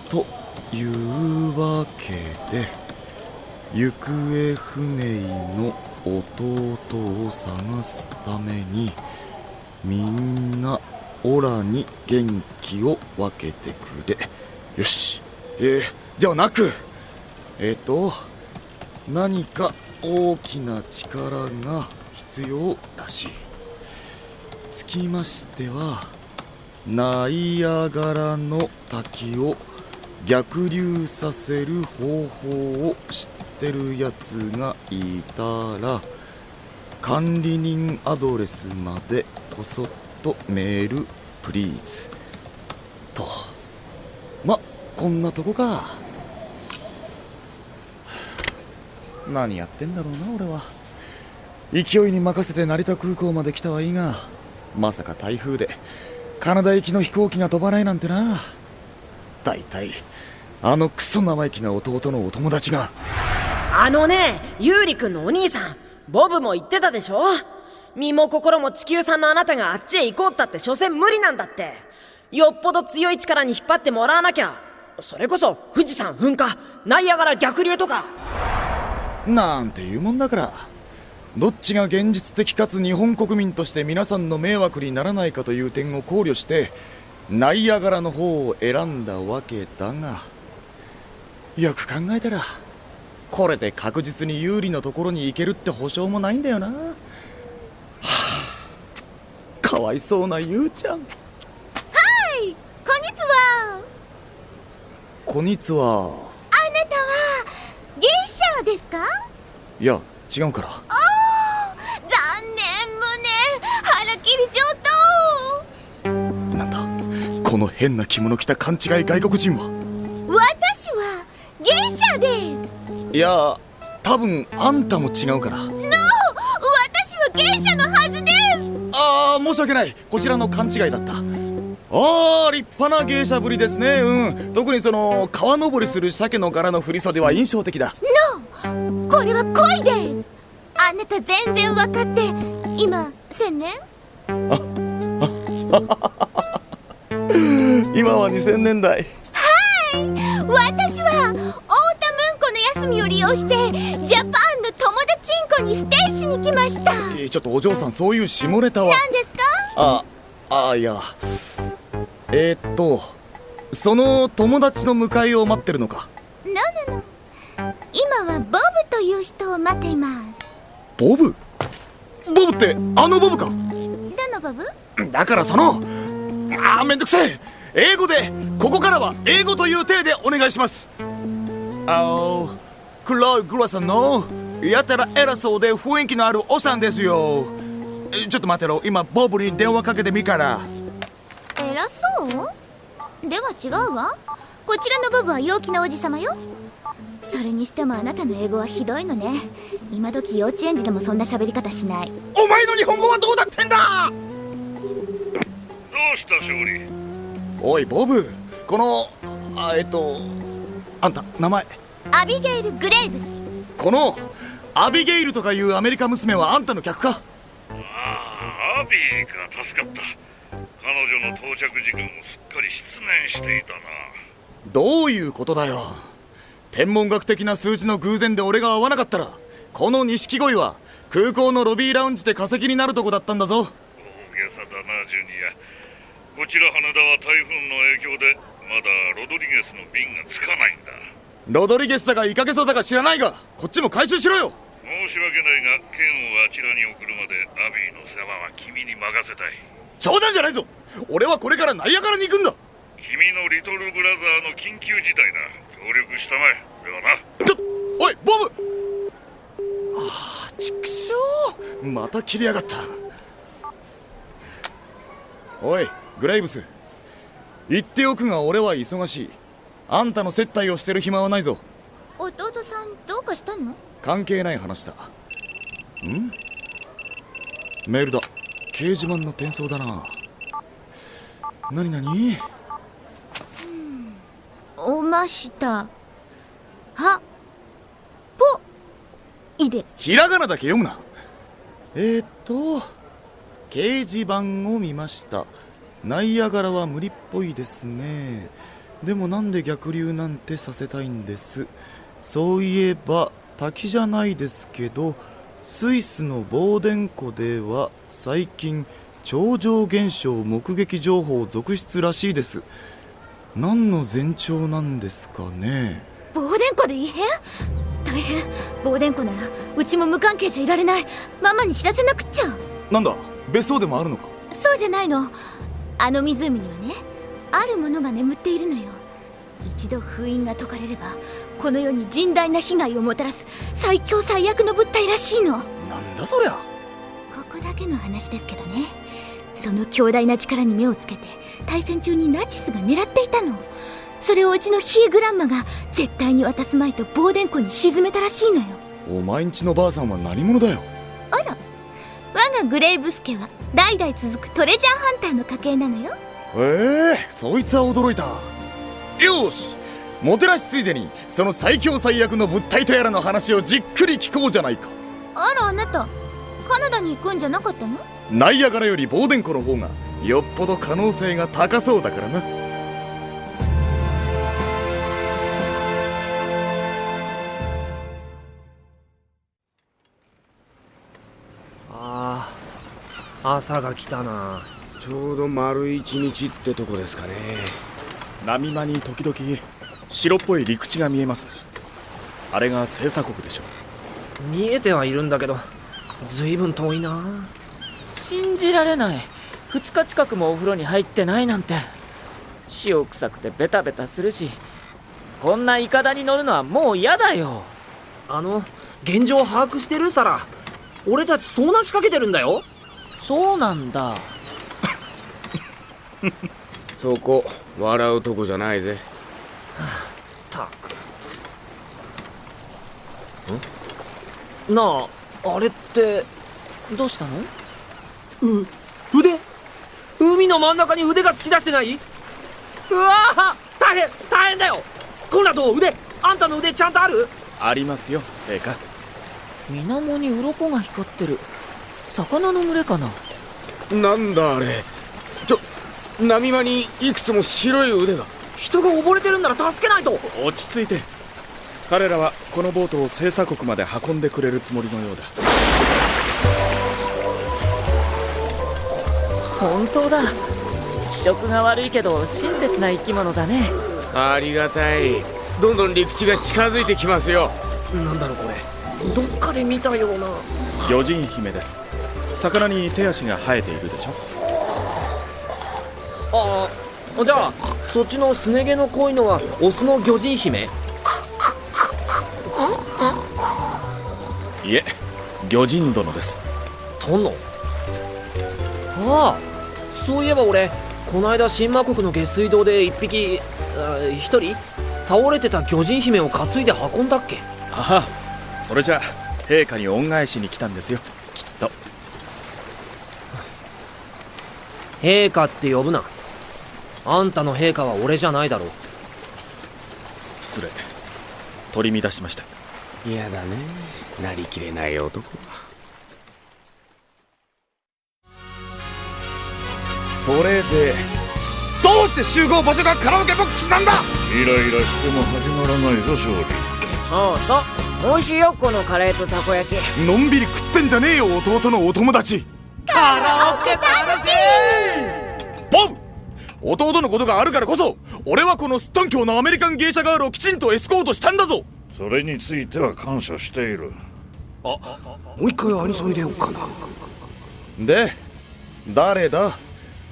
というわけで、行方不明の弟を探すためにみんなオラに元気を分けてくれ。よし。ではなく何か大きな力が必要らしい。つきましては、ナイアガラの滝を逆流させる方法を知ってるやつがいたら、管理人アドレスまでこそっとメールプリーズと。こんなとこか。何やってんだろうな俺は。勢いに任せて成田空港まで来たはいいが、まさか台風でカナダ行きの飛行機が飛ばないなんてな。だいたいあのクソ生意気な弟のお友達が。ユーリ君のお兄さんボブも言ってたでしょ。身も心も地球さんのあなたがあっちへ行こうったって所詮無理なんだって。よっぽど強い力に引っ張ってもらわなきゃ。それこそ富士山噴火、ナイアガラ逆流とかなんていうもんだから。どっちが現実的かつ日本国民として皆さんの迷惑にならないかという点を考慮してナイアガラの方を選んだわけだが、よく考えたらこれで確実に有利のところに行けるって保証もないんだよな。かわいそうなゆうちゃん。はい、こんにちは。こんにちは。あなたは芸者ですか？いや違うから。残念、胸腹切り上等。なんだこの変な着物着た勘違い外国人は。私は芸者です。いや多分あんたも違うから。私は芸者のはずです。申し訳ない、こちらの勘違いだった。立派な芸者ぶりですね。特にその川登りする鮭の柄の振り袖は印象的だ。これは恋です。あなた全然分かって。今1000年？今は2000年代。私は太田ムンコの休みを利用してジャパンの友達インコにステイしに来ました。ちょっとお嬢さん、そういう下ネタは。何ですか？いやその友達の迎えを待ってるのか？No。今はボブという人を待っています。ボブってあのボブか？どのボブ？だからめんどくせえ。英語で、ここからは英語という体でお願いします。黒いグラさんのやたら偉そうで雰囲気のあるおさんですよ。ちょっと待ってろ、今ボブに電話かけてみから。偉そうでは違うわ。こちらのボブは陽気なおじさまよ。それにしてもあなたの英語はひどいのね。今時幼稚園児でもそんな喋り方しない。お前の日本語はどうなってんだ！どうした勝利？おいボブ、このあんた名前？アビゲイル・グレイブス。このアビゲイルとかいうアメリカ娘はあんたの客か？アビーか、助かった。彼女の到着時間をすっかり失念していたな。どういうことだよ。天文学的な数字の偶然で俺が会わなかったら、この錦鯉は空港のロビーラウンジで化石になるとこだったんだぞ。大げさだなジュニア。こちら羽田は台風の影響でまだロドリゲスの便がつかないんだ。ロドリゲスだかイカゲソだか知らないが、こっちも回収しろよ。申し訳ないが、剣をあちらに送るまでアビーの世話は君に任せたい。冗談じゃないぞ。俺はこれからナイアガラに行くんだ。君のリトルブラザーの緊急事態だ。協力したまえ。ではな。おいボブ。ちくしょう、また切りやがった。おいグレイブス、言っておくが俺は忙しい。あんたの接待をしてる暇はないぞ。弟さんどうかしたの？関係ない話だ。メールだ。掲示板の転送だな。何？おましたはぽいで。ひらがなだけ読むな。掲示板を見ました。ナイアガラは無理っぽいですね。でもなんで逆流なんてさせたいんです？そういえば滝じゃないですけど、スイスのボーデン湖では最近超常現象目撃情報続出らしいです。何の前兆なんですかね。ボーデン湖で異変？大変。ボーデン湖ならうちも無関係じゃいられない。ママに知らせなくっちゃ。なんだ、別荘でもあるのか？そうじゃないの。あの湖にはね、あるものが眠っているのよ。一度封印が解かれればこの世に甚大な被害をもたらす最強最悪の物体らしいの。なんだそりゃ。ここだけの話ですけどね、その強大な力に目をつけて大戦中にナチスが狙っていたの。それをうちのヒーグランマが絶対に渡すまいとボーデン湖に沈めたらしいのよ。お前んちのばあさんは何者だよ。あら、我がグレイブス家は代々続くトレジャーハンターの家系なのよ。そいつは驚いた。よし、もてなしついでにその最強最悪の物体とやらの話をじっくり聞こうじゃないか。あら、あなたカナダに行くんじゃなかったの？ナイアガラよりボーデン湖の方がよっぽど可能性が高そうだからな。ああ、朝が来たな。ちょうど丸一日ってとこですかね。波間に時々白っぽい陸地が見えます。あれが星鎖国でしょう。見えてはいるんだけど、ずいぶん遠いな。信じられない。2日近くもお風呂に入ってないなんて。塩臭くてベタベタするし、こんなイカダに乗るのはもう嫌だよ。現状把握してるサラ。俺たち遭難しかけてるんだよ。そうなんだ。そこ笑うとこじゃないぜ。たく。なあ、あれってどうしたの？腕？海の真ん中に腕が突き出してない？うわあ、大変だよ。コンラド、腕、あんたの腕ちゃんとある？ありますよ、陛下。水面に鱗が光ってる。魚の群れかな。なんだあれ。波間にいくつも白い腕が。人が溺れてるんなら助けないと。落ち着いて。彼らはこのボートを星鎖国まで運んでくれるつもりのようだ。本当だ。気色が悪いけど親切な生き物だね。ありがたい。どんどん陸地が近づいてきますよ。なんだろうこれ。どっかで見たような。魚人姫です。魚に手足が生えているでしょ。ああ、じゃあそっちのすね毛の濃いのはオスの魚人姫？いえ、魚人殿です。殿？ああ、そういえば俺この間神魔国の下水道で一人倒れてた魚人姫を担いで運んだっけ？ああ、それじゃ陛下に恩返しに来たんですよ、きっと。陛下って呼ぶな。あんたの陛下は俺じゃないだろう。失礼、取り乱しました。嫌だね、なりきれない男は。それでどうして集合場所がカラオケボックスなんだ。イライラしても始まらないぞ勝利。そう美味しいよこのカレーとたこ焼き。のんびり食ってんじゃねえよ弟のお友達。カラオケ楽しい。ボブ、弟のことがあるからこそ俺はこのすっとんきょうのアメリカン芸者ガールをきちんとエスコートしたんだぞ。それについては感謝している。もう一回アニソン入れようかな。で誰だ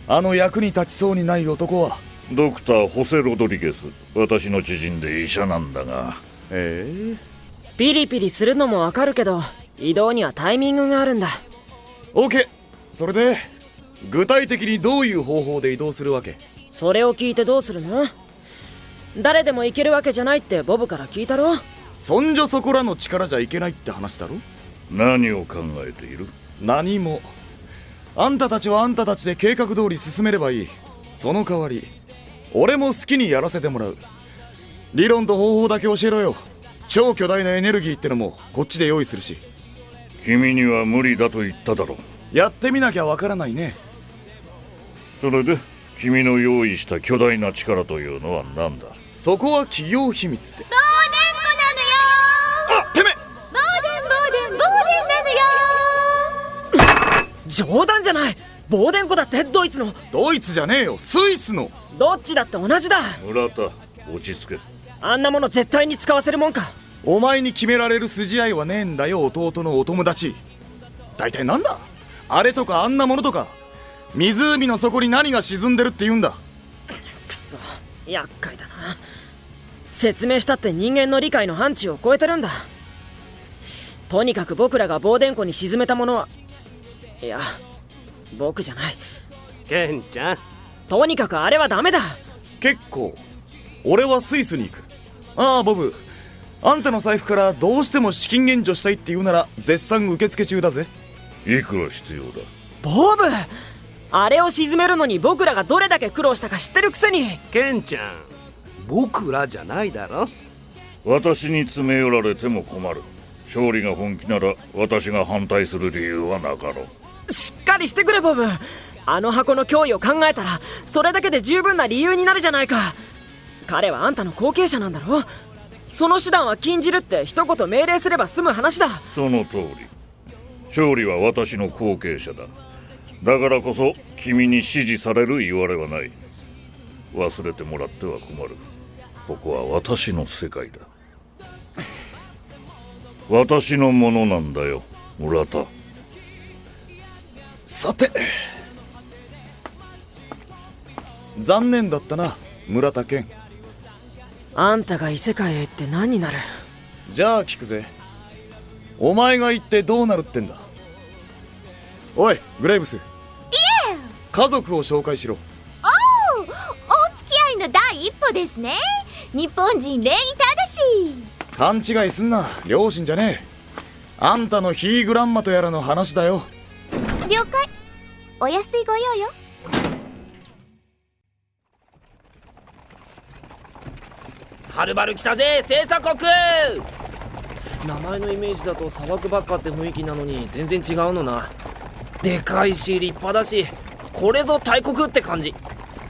あの役に立ちそうにない男は。ドクター・ホセ・ロドリゲス、私の知人で医者なんだが。ピリピリするのもわかるけど移動にはタイミングがあるんだ。オーケー。それで具体的にどういう方法で移動するわけ？それを聞いてどうするの？誰でも行けるわけじゃないってボブから聞いたろ。そんじょそこらの力じゃいけないって話だろ。何を考えている？何も。あんたたちはあんたたちで計画通り進めればいい。その代わり俺も好きにやらせてもらう。理論と方法だけ教えろよ。超巨大なエネルギーってのもこっちで用意するし。君には無理だと言っただろう。やってみなきゃわからないね。それで君の用意した巨大な力というのは何だ？そこは企業秘密で。ボーデン子なのよあ、てめえ！ボーデンなのよ。冗談じゃない。ボーデン湖だって。ドイツの。ドイツじゃねえよ、スイスの。どっちだって同じだ。村田、落ち着け。あんなもの絶対に使わせるもんか。お前に決められる筋合いはねえんだよ、弟のお友達。大体なんだあれとかあんなものとか。湖の底に何が沈んでるって言うんだ。くそ、厄介だな。説明したって人間の理解の範疇を超えてるんだ。とにかく僕らがボーデン湖に沈めたものは、いや、僕じゃない。ケンちゃん。とにかくあれはダメだ。結構。俺はスイスに行く。ああ、ボブ、あんたの財布からどうしても資金援助したいって言うなら絶賛受付中だぜ。いくら必要だ？ボブ、あれを沈めるのに僕らがどれだけ苦労したか知ってるくせに。ケンちゃん、僕らじゃないだろ。私に詰め寄られても困る。勝利が本気なら私が反対する理由はなかろう。しっかりしてくれボブ。あの箱の脅威を考えたらそれだけで十分な理由になるじゃないか。彼はあんたの後継者なんだろ。その手段は禁じるって一言命令すれば済む話だ。その通り。勝利は私の後継者だ。だからこそ君に支持される言われはない。忘れてもらっては困る。ここは私の世界だ。私のものなんだよ、村田。さて、残念だったな、村田健。あんたが異世界へ行って何になる？じゃあ聞くぜ。お前が行ってどうなるってんだ。おい、グレイブス。イエー！家族を紹介しろ。お付き合いの第一歩ですね。日本人礼儀正し。勘違いすんな、両親じゃねえ。あんたのヒーグランマとやらの話だよ。了解。お安いご用よ。はるばる来たぜ星鎖国。名前のイメージだと砂漠ばっかって雰囲気なのに全然違うのな。でかいし立派だし、これぞ大国って感じ。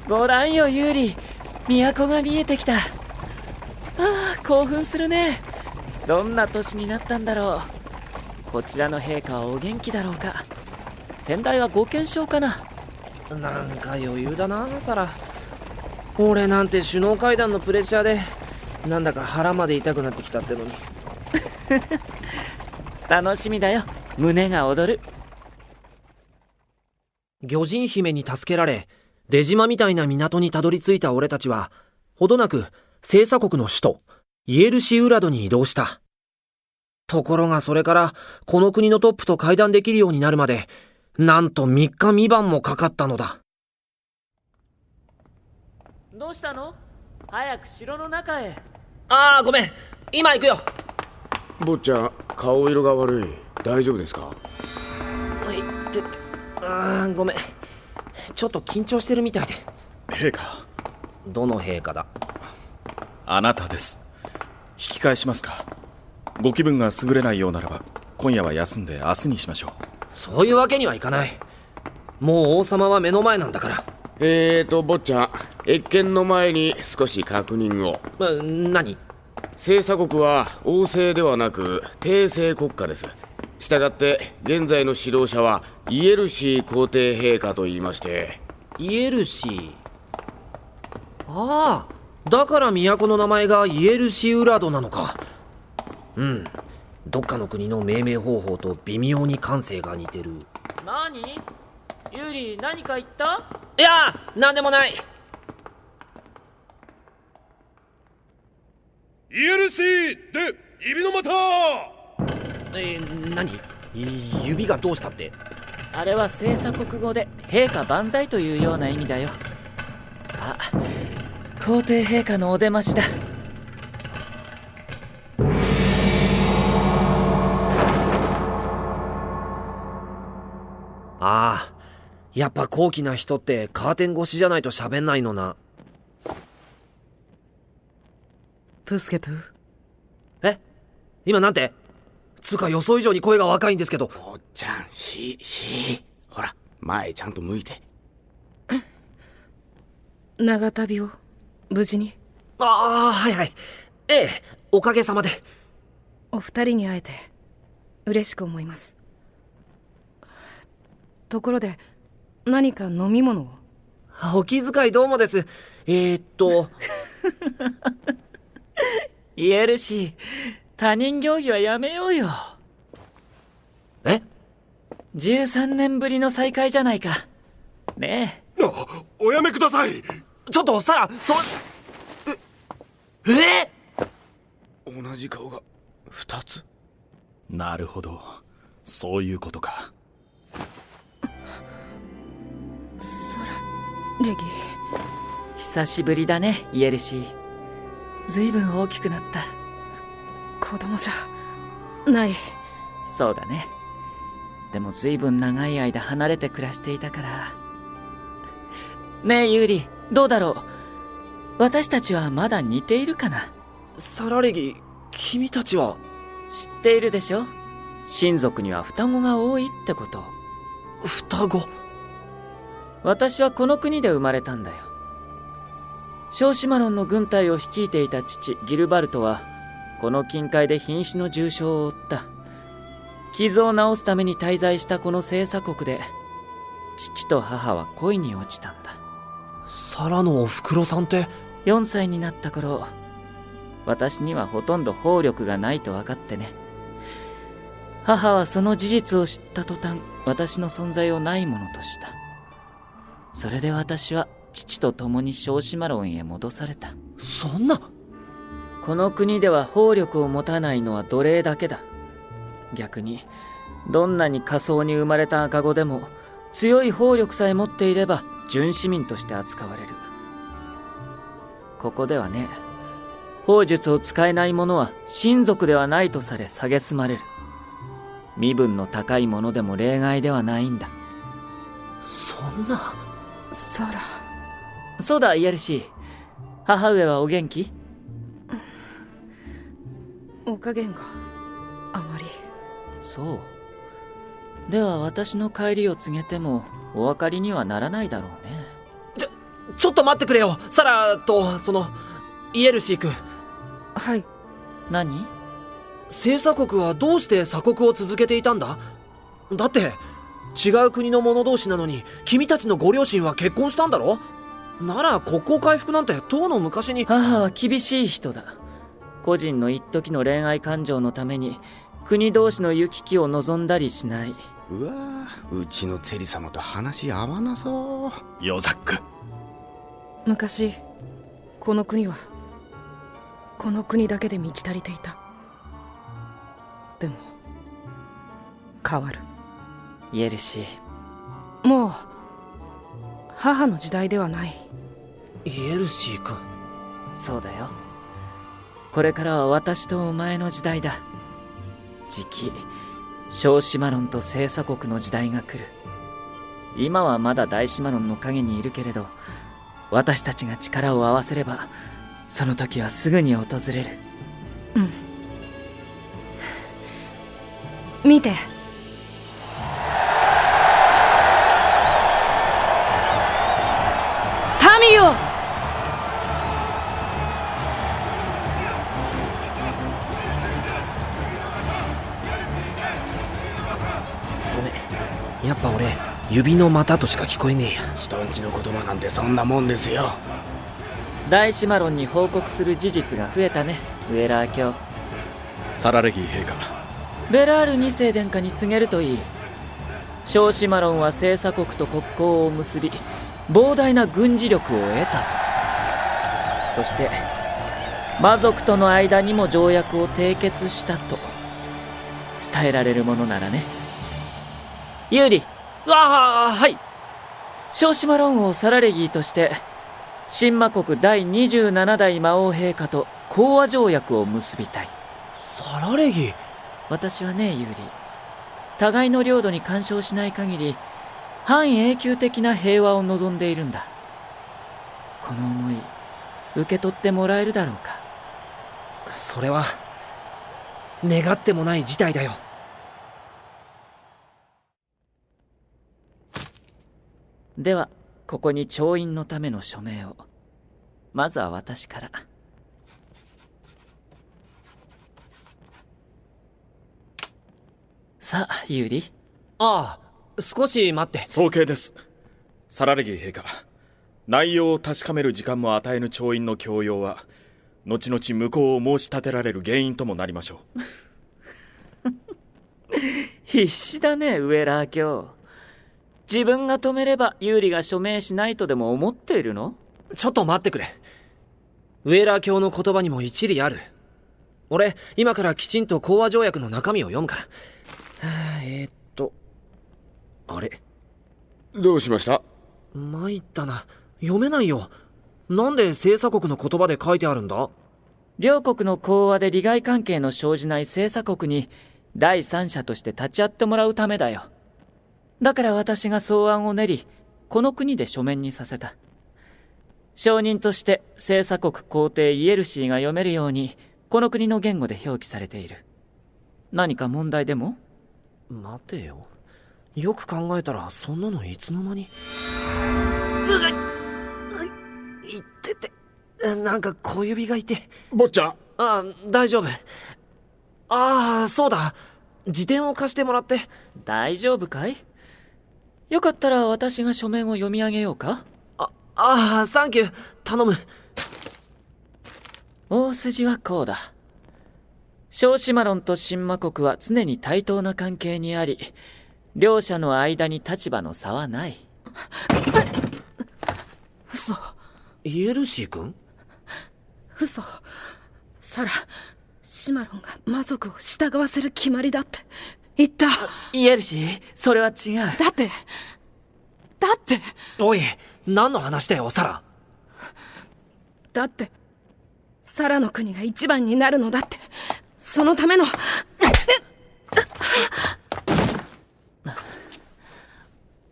ご覧よユーリ、都が見えてきた。ああ、興奮するね。どんな年になったんだろう。こちらの陛下はお元気だろうか。先代はご健勝かな。なんか余裕だなサラ。俺なんて首脳会談のプレッシャーでなんだか腹まで痛くなってきたってのに。楽しみだよ、胸が躍る。魚人姫に助けられ出島みたいな港にたどり着いた俺たちはほどなく星鎖国の首都イエルシウラドに移動した。ところがそれからこの国のトップと会談できるようになるまでなんと3日3晩もかかったのだ。どうしたの？早く城の中へ。ああ、ごめん、今行くよ。坊ちゃん、顔色が悪い。大丈夫ですか？ごめん、ちょっと緊張してるみたいで。陛下。どの陛下だ？あなたです。引き返しますか？ご気分が優れないようならば今夜は休んで明日にしましょう。そういうわけにはいかない。もう王様は目の前なんだから。坊ちゃん、謁見の前に少し確認を。何？星鎖国は王政ではなく帝政国家です。したがって現在の指導者はイエルシー皇帝陛下と言いまして。イエルシー。ああ、だから都の名前がイエルシウラドなのか。うん、どっかの国の命名方法と微妙に感性が似てる。何？ユーリ、何か言った？いや、なんでもない。イエルシーで指の股。何？指がどうしたって？あれは星鎖国語で陛下万歳というような意味だよ。さあ、皇帝陛下のお出ましだ。ああ、やっぱ高貴な人ってカーテン越しじゃないと喋んないのな。プスケプ。え？今なんて？つうか予想以上に声が若いんですけど。坊ちゃん、ほら、前ちゃんと向いて。長旅を無事に。ああ、はいはい。ええ、おかげさまで。お二人に会えて嬉しく思います。ところで何か飲み物を。お気遣いどうもです。イエルシー、他人行儀はやめようよ。え ?13 年ぶりの再会じゃないか。ねえ。おやめください。ちょっとサラ、同じ顔が2つ。なるほど、そういうことか。ソラレギ、久しぶりだね、イエルシー。ずいぶん大きくなった。子供じゃない。そうだね。でもずいぶん長い間離れて暮らしていたから。ねえユーリ、どうだろう。私たちはまだ似ているかな。サラレギ、君たちは。知っているでしょ。親族には双子が多いってこと。双子。私はこの国で生まれたんだよ。小シマロンの軍隊を率いていた父ギルバルトはこの近海で瀕死の重傷を負った。傷を治すために滞在したこの星鎖国で父と母は恋に落ちたんだ。サラのおふくろさんって。4歳になった頃、私にはほとんど砲力がないと分かってね。母はその事実を知った途端、私の存在をないものとした。それで私は父と共に小シマロンへ戻された。そんな。この国では砲力を持たないのは奴隷だけだ。逆にどんなに下層に生まれた赤子でも強い砲力さえ持っていれば準市民として扱われる。ここではね、砲術を使えない者は親族ではないとされ蔑まれる。身分の高い者でも例外ではないんだ。そんな。サラ。そうだイエルシー、母上はお元気？お加減があまり。そう。では私の帰りを告げてもお分かりにはならないだろうね。ちょっと待ってくれよ、サラとイエルシー君。はい。何？星鎖国はどうして鎖国を続けていたんだ？だって違う国の者同士なのに君たちのご両親は結婚したんだろ？なら国交回復なんてとうの昔に。母は厳しい人だ。個人の一時の恋愛感情のために国同士の行き来を望んだりしない。うわぁ、うちのツェリ様と話合わなそう。ヨザック。昔この国はこの国だけで満ち足りていた。でも変わる。イエルシー、もう母の時代ではない。イエルシー君。そうだよ。これからは私とお前の時代だ。じき小シマロンと星鎖国の時代が来る。今はまだ大シマロンの陰にいるけれど、私たちが力を合わせればその時はすぐに訪れる。うん。見て。民よ。ごめん、やっぱ俺指の股としか聞こえねえや。人んちの言葉なんてそんなもんですよ。大シマロンに報告する事実が増えたね、ウェラー卿。サラレギー陛下。ベラール2世殿下に告げるといい。小シマロンは星鎖国と国交を結び膨大な軍事力を得たと。そして魔族との間にも条約を締結したと伝えられるものならね。ユーリ。ああ、はい。小シマロン王サラレギーとして神魔国第27代魔王陛下と講和条約を結びたい。サラレギー。私はねユーリ、互いの領土に干渉しない限り半永久的な平和を望んでいるんだ。この思い受け取ってもらえるだろうか。それは願ってもない事態だよ。ではここに調印のための署名を。まずは私から。さあ、ユーリ。ああ、少し待って。早計です。サラレギ陛下、内容を確かめる時間も与えぬ調印の強要は後々無効を申し立てられる原因ともなりましょう。必死だね、ウェラー卿。自分が止めればユーリが署名しないとでも思っているの？ちょっと待ってくれ。ウェーラー卿の言葉にも一理ある。俺、今からきちんと講和条約の中身を読むから。あれ？どうしました？参ったな。読めないよ。なんで星鎖国の言葉で書いてあるんだ？両国の講和で利害関係の生じない星鎖国に第三者として立ち会ってもらうためだよ。だから私が草案を練り、この国で書面にさせた。証人として星鎖国皇帝イエルシーが読めるようにこの国の言語で表記されている。何か問題でも？待てよ。よく考えたらそんなのいつの間に。いってて、なんか小指が痛い。坊ちゃん。あ、大丈夫。ああ、そうだ。自転を貸してもらって。大丈夫かい？よかったら私が書面を読み上げようか？サンキュー。頼む。大筋はこうだ。小シマロンと神魔国は常に対等な関係にあり、両者の間に立場の差はない。嘘。イエルシー君？嘘。サラ、シマロンが魔族を従わせる決まりだって言った。イエルシー、それは違う。だっておい、何の話だよ、サラ。だってサラの国が一番になるのだって。そのための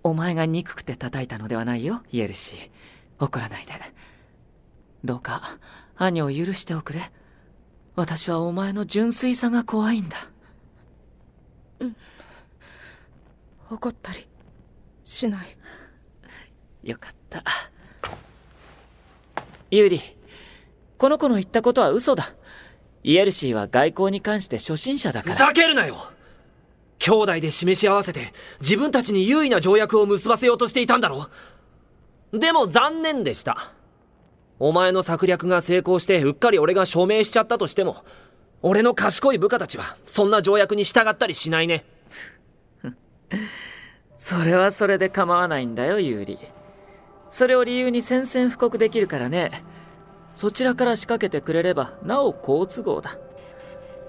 お前が憎くて叩いたのではないよ、イエルシー。怒らないで。どうか兄を許しておくれ。私はお前の純粋さが怖いんだ。怒ったりしない。よかった。ユーリ、この子の言ったことは嘘だ。イエルシーは外交に関して初心者だから。ふざけるなよ。兄弟で示し合わせて自分たちに優位な条約を結ばせようとしていたんだろ。でも残念でした。お前の策略が成功してうっかり俺が署名しちゃったとしても、俺の賢い部下たちはそんな条約に従ったりしないね。それはそれで構わないんだよ、ユーリ。それを理由に宣戦布告できるからね。そちらから仕掛けてくれればなお好都合だ。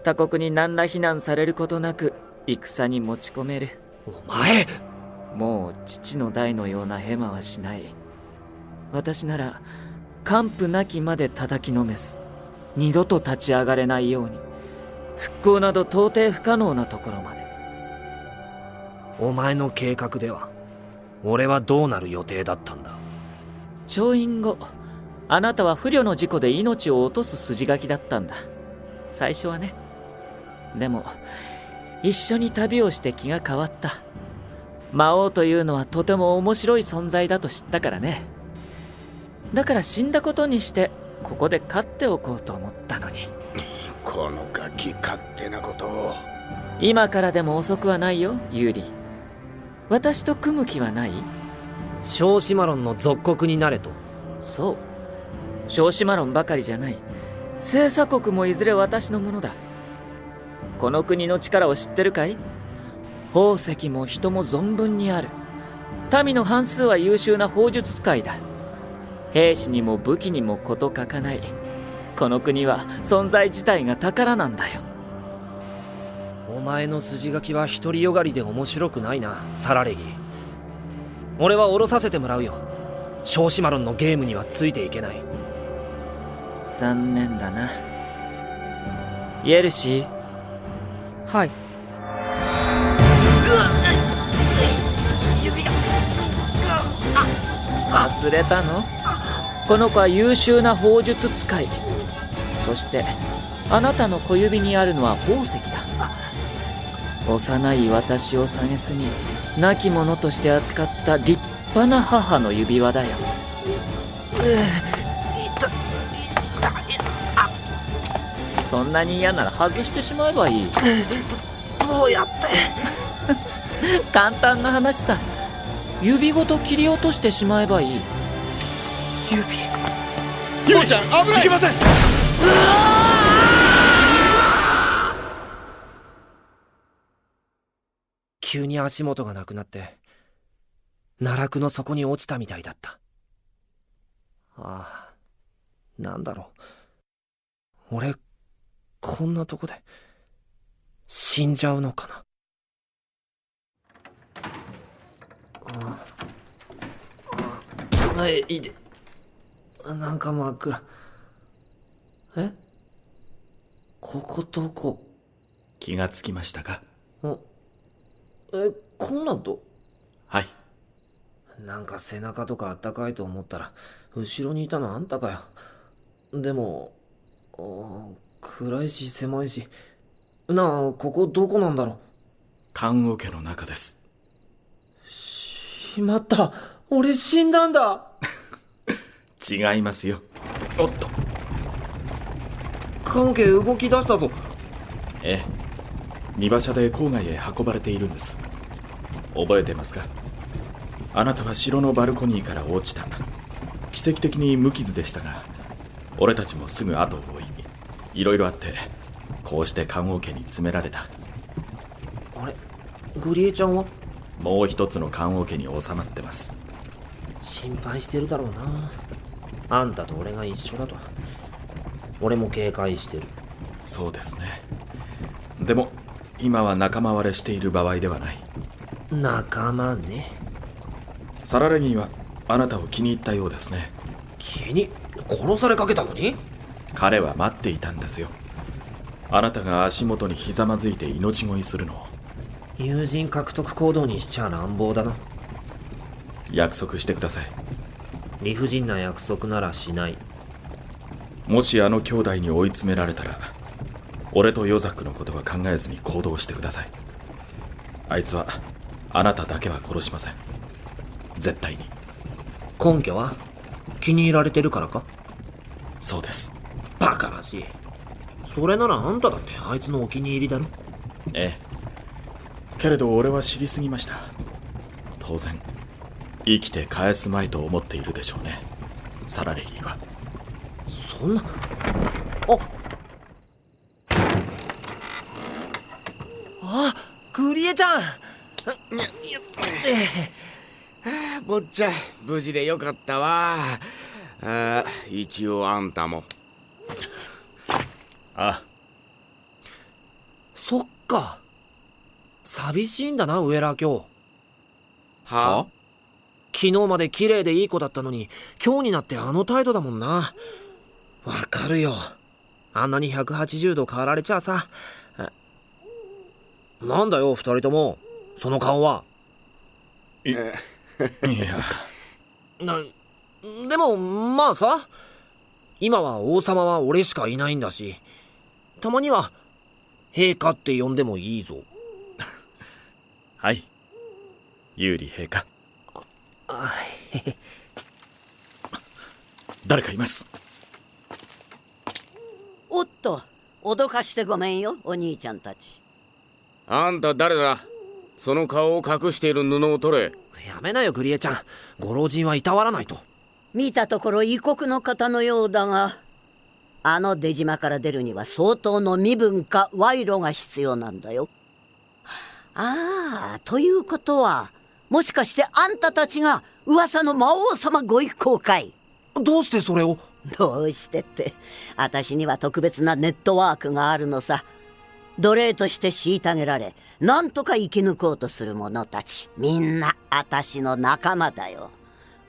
他国に何ら非難されることなく戦に持ち込める。お前、もう父の代のようなヘマはしない。私なら完膚なきまで叩きのめす。二度と立ち上がれないように。復興など到底不可能なところまで。お前の計画では俺はどうなる予定だったんだ？調印後、あなたは不慮の事故で命を落とす筋書きだったんだ。最初はね。でも一緒に旅をして気が変わった。魔王というのはとても面白い存在だと知ったからね。だから死んだことにしてここで飼っておこうと思ったのに。このガキ勝手なことを。今からでも遅くはないよ、ユーリ。私と組む気はない？小シマロンの属国になれと？そう。小シマロンばかりじゃない。星鎖国もいずれ私のものだ。この国の力を知ってるかい？宝石も人も存分にある。民の半数は優秀な砲術使いだ。兵士にも武器にも事欠かない。この国は存在自体が宝なんだよ。お前の筋書きは独りよがりで面白くないな、サラレギ。俺は降ろさせてもらうよ。小シマロンのゲームにはついていけない。残念だな。イエルシー。はい。指が。忘れたの？この子は優秀な砲術使い。そしてあなたの小指にあるのは宝石だ。幼い私を蔑み亡き者として扱った立派な母の指輪だよ。そんなに嫌なら外してしまえばいい。どうやって？簡単な話さ。指ごと切り落としてしまえばいい。ゆりちゃん危ない。いけません。急に足元がなくなって奈落の底に落ちたみたいだった。ああ、なんだろう、俺こんなとこで死んじゃうのかな。いて、なんか真っ暗。ここどこ？気がつきましたか？コンラッド？はい。なんか背中とかあったかいと思ったら後ろにいたのあんたかよ。でも暗いし狭いし。なあ、ここどこなんだろう？棺桶の中です。しまった、俺死んだんだ。違いますよ。おっと、棺桶動き出したぞ。ええ、荷馬車で郊外へ運ばれているんです。覚えてますか？あなたは城のバルコニーから落ちた。奇跡的に無傷でしたが、俺たちもすぐ後を追い、いろいろあってこうして棺桶に詰められた。あれ、グリエちゃんは？もう一つの棺桶に収まってます。心配してるだろうな。あんたと俺が一緒だと。俺も警戒してる。そうですね。でも今は仲間割れしている場合ではない。仲間ね。サラレギーはあなたを気に入ったようですね。殺されかけたのに？彼は待っていたんですよ。あなたが足元にひざまずいて命乞いするのを。友人獲得行動にしちゃ乱暴だな。約束してください。理不尽な約束ならしない。もしあの兄弟に追い詰められたら、俺とヨザックのことは考えずに行動してください。あいつはあなただけは殺しません。絶対に。根拠は？気に入られてるからか？そうです。バカらしい。それならあんただってあいつのお気に入りだろ。ええ。けれど俺は知りすぎました。当然生きて返すまいと思っているでしょうね、サラレギーは。そんな。グリエちゃん。坊ちゃん、無事でよかったわ。一応あんたも。ああ。そっか。寂しいんだな、ウェラー卿。は？昨日まで綺麗でいい子だったのに、今日になってあの態度だもんな。わかるよ。あんなに180度変わられちゃさ。なんだよ、二人とも。その顔は。いや。でも、まあさ。今は王様は俺しかいないんだし、たまには、陛下って呼んでもいいぞ。はい。有利陛下。誰かいます。おっと、脅かしてごめんよ、お兄ちゃんたち。あんた誰だ？その顔を隠している布を取れ。やめなよ、グリエちゃん。ご老人はいたわらないと。見たところ異国の方のようだが、あの出島から出るには相当の身分か賄賂が必要なんだよ。ああ、ということは、もしかしてあんたたちが噂の魔王様ご一行かい？どうしてそれを？どうしてって、私には特別なネットワークがあるのさ。奴隷として虐げられ、なんとか生き抜こうとする者たち、みんな私の仲間だよ。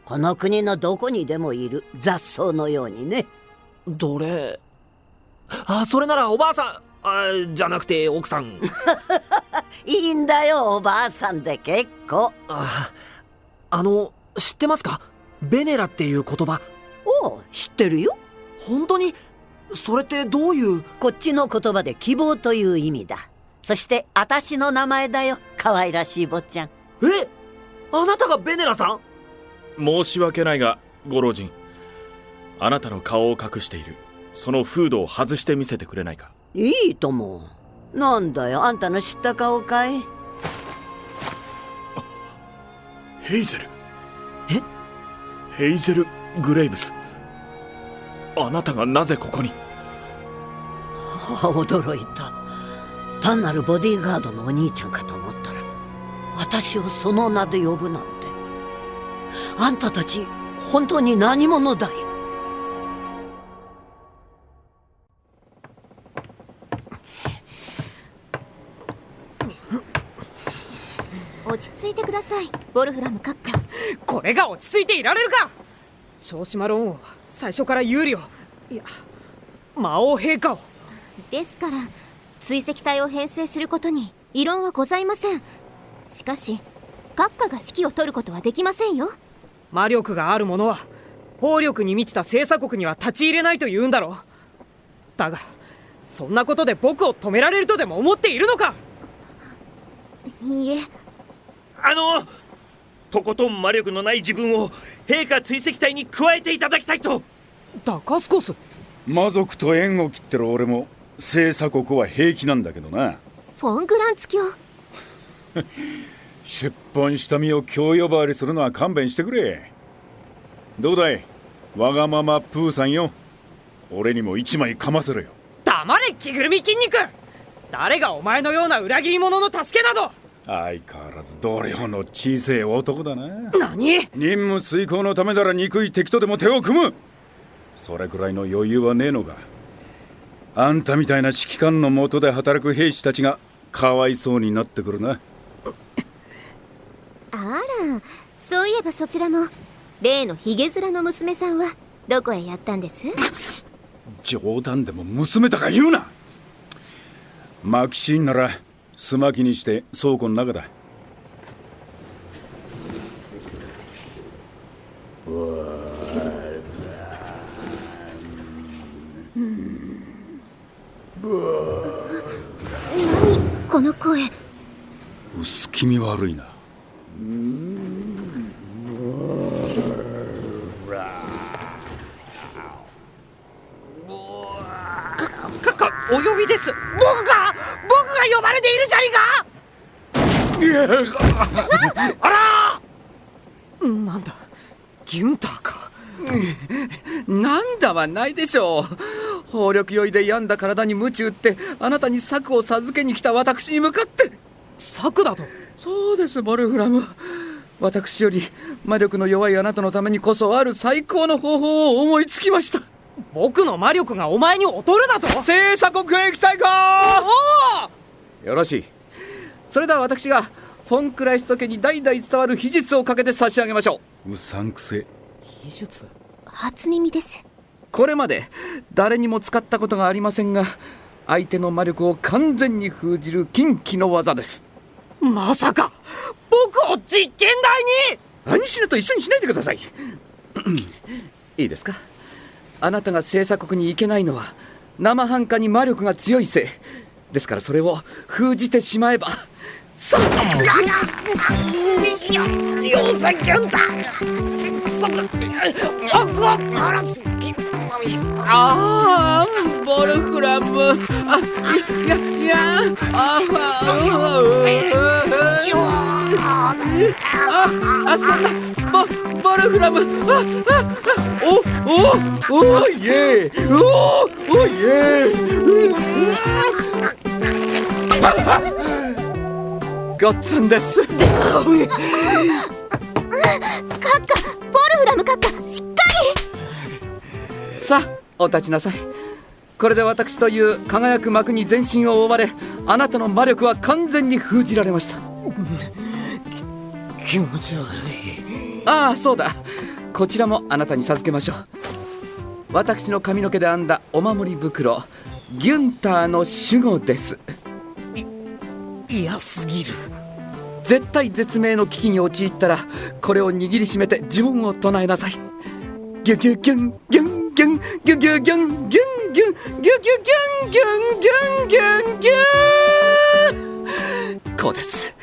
この国のどこにでもいる雑草のようにね。奴隷？それならおばあさん、じゃなくて奥さん。いいんだよ、おばあさんで結構。知ってますか？ベネラっていう言葉。おう、知ってるよ。本当に？それってどういう？こっちの言葉で希望という意味だ。そして私の名前だよ、可愛らしい坊ちゃん。あなたがベネラさん？申し訳ないがご老人、あなたの顔を隠しているそのフードを外してみせてくれないか。いいとも。なんだよ、あんたの知った顔かい？ヘイゼル。ヘイゼル・グレイブス。あなたがなぜここに？驚いた。単なるボディーガードのお兄ちゃんかと思ったら、私をその名で呼ぶなんて。あんたたち本当に何者だい？落ち着いてください、ボルフラム閣下。これが落ち着いていられるか。少子マロン王は最初から有利を、いや魔王陛下を。ですから追跡隊を編成することに異論はございません。しかし閣下が指揮を取ることはできませんよ。魔力がある者は法力に満ちた星鎖国には立ち入れないと言うんだろう。だがそんなことで僕を止められるとでも思っているのか？いいえ。とことん魔力のない自分を陛下追跡隊に加えていただきたいと。ダカスコス。魔族と縁を切ってる俺も星鎖国は平気なんだけどな。フォン・グランツ教出奔した身を今日呼ばわりするのは勘弁してくれ。どうだい、わがままプーさんよ。俺にも一枚かませろよ。黙れ着ぐるみ筋肉。誰がお前のような裏切り者の助けなど。相変わらず同僚の小せえ男だな。何？任務遂行のためなら憎い敵とでも手を組む。それくらいの余裕はねえのか。あんたみたいな指揮官の下で働く兵士たちがかわいそうになってくるな。あら、そういえばそちらも例のヒゲ面の娘さんはどこへやったんです？冗談でも娘とか言うな。マキシーンならすまきにして倉庫の中だ。何この声。薄気味悪いな。閣下お呼びです。僕が呼ばれているじゃりか。あら、なんだギュンターか。なんだはないでしょう。法力酔いで病んだ体に鞭打ってあなたに策を授けに来た私に向かって。策だと？そうです、ボルフラム。私より魔力の弱いあなたのためにこそある最高の方法を思いつきました。僕の魔力がお前に劣るだと？星鎖国へ行きたいか？よろしい。それでは私がフォン・クライスト家に代々伝わる秘術をかけて差し上げましょう。うさんくせ。秘術？初耳です。これまで誰にも使ったことがありませんが、相手の魔力を完全に封じる禁忌の技です。まさか僕を実験台に？何しろと一緒にしないでください。いいですか。あなたが星鎖国に行けないのは生半可に魔力が強いせいですから、それを封じてしまえば。さああ、ボルフラム。そんなボルフラム。おイエー。おイエー。ごっつんです。閣下、ボルフラム閣下、しっかり。さあ、お立ちなさい。これで私という輝く幕に全身を覆われ、あなたの魔力は完全に封じられました。気持ち悪い。ああ、そうだ。こちらもあなたに授けましょう。私の髪の毛で編んだお守り袋、ギュンターの守護です。嫌すぎる。絶対絶命の危機に陥ったら、これを握りしめて呪文を唱えなさい。ギュギュギュンギュンギュンギュギュギュンギュンギュンギュンギュンギュンギュンギュンギュンギュン。こうです。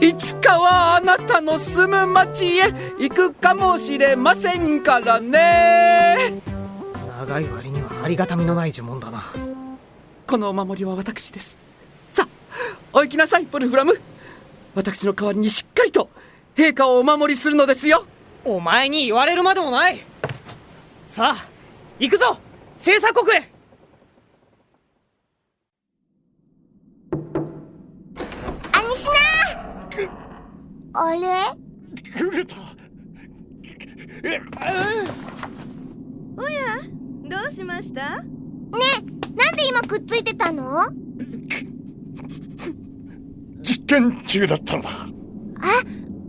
いつかはあなたの住む町へ行くかもしれませんからね。長い割にはありがたみのない呪文だな。このお守りは私です。さあお行きなさいボルフラム。私の代わりにしっかりと陛下をお守りするのですよ。お前に言われるまでもない。さあ行くぞ星鎖国へ。アニシナあれグレタ。おや、どうしました？ねえ、なんで今くっついてたの？実験中だったのだ。あ、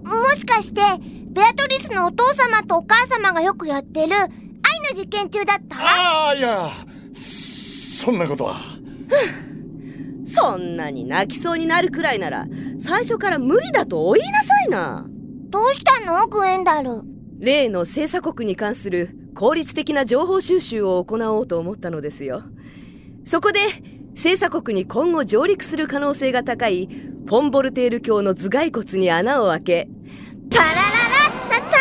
もしかしてベアトリスのお父様とお母様がよくやってる愛の実験中だった？ああ、いや、そんなことは。そんなに泣きそうになるくらいなら最初から無理だとお言いなさいな。どうしたのグエンダル？例の星鎖国に関する効率的な情報収集を行おうと思ったのですよ。そこで星鎖国に今後上陸する可能性が高いフォンボルテール卿の頭蓋骨に穴を開け、パラララッタタ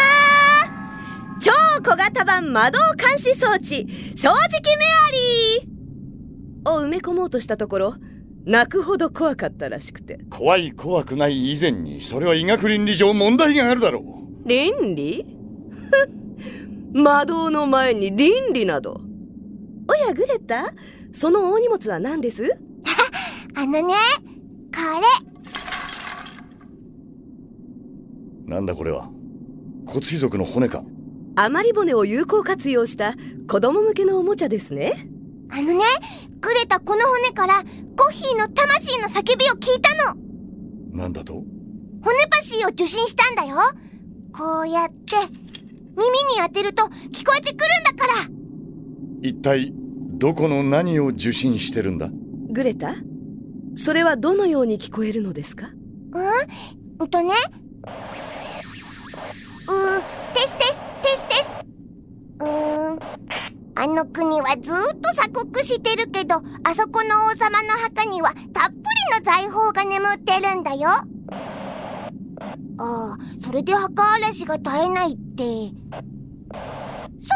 ー、超小型版魔導監視装置正直メアリーを埋め込もうとしたところ、泣くほど怖かったらしくて。怖い怖くない以前に、それは医学倫理上問題があるだろう。倫理？魔導の前に倫理など。おやグレタ、その大荷物は何です？あのね、これ。なんだこれは。骨髄族の骨か。余り骨を有効活用した子供向けのおもちゃですね。あのね、グレタこの骨からコッヒーの魂の叫びを聞いたの。なんだと？骨パシーを受信したんだよ。こうやって耳に当てると聞こえてくるんだから。一体どこの何を受信してるんだ？グレタ、それはどのように聞こえるのですか？ね、テステステステス。あの国はずーっと鎖国してるけど、あそこの王様の墓にはたっぷりの財宝が眠ってるんだよ。ああ、それで墓荒らしが絶えないって。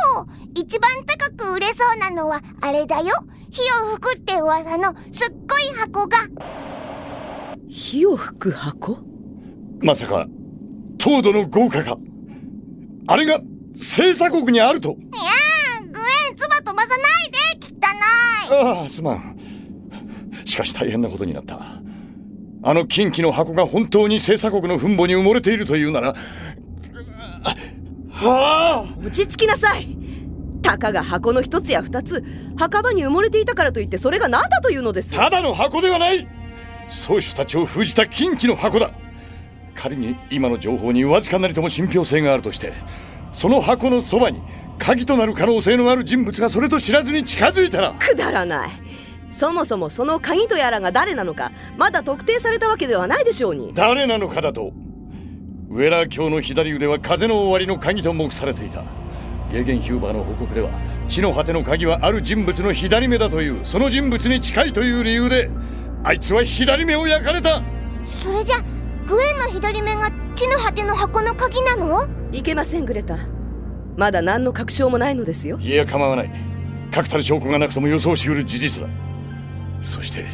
そう、一番高く売れそうなのはあれだよ。火を吹くって噂のすっごい箱が。火を吹く箱？まさか糖度の豪華か。あれが星鎖国にあると？いやー、グエン、唾飛ばさないで、汚い。ああ、すまん。しかし大変なことになった。あの金器の箱が本当に星鎖国の墳墓に埋もれているというなら、はあ、落ち着きなさい。たかが箱の一つや二つ、墓場に埋もれていたからといってそれが何だというのです？ただの箱ではない。宗主たちを封じた金器の箱だ。仮に今の情報にわずかなりとも信憑性があるとして、その箱のそばに鍵となる可能性のある人物がそれと知らずに近づいたら。くだらない。そもそもその鍵とやらが誰なのかまだ特定されたわけではないでしょうに。誰なのかだと、ウェラー卿の左腕は風の終わりの鍵と目されていた。ゲーゲンヒューバーの報告では、地の果ての鍵はある人物の左目だという、その人物に近いという理由であいつは左目を焼かれた。それじゃグエンの左目が地の果ての箱の鍵なの？いけませんグレタ、まだ何の確証もないのですよ。いや構わない。確たる証拠がなくとも予想しうる事実だ。そして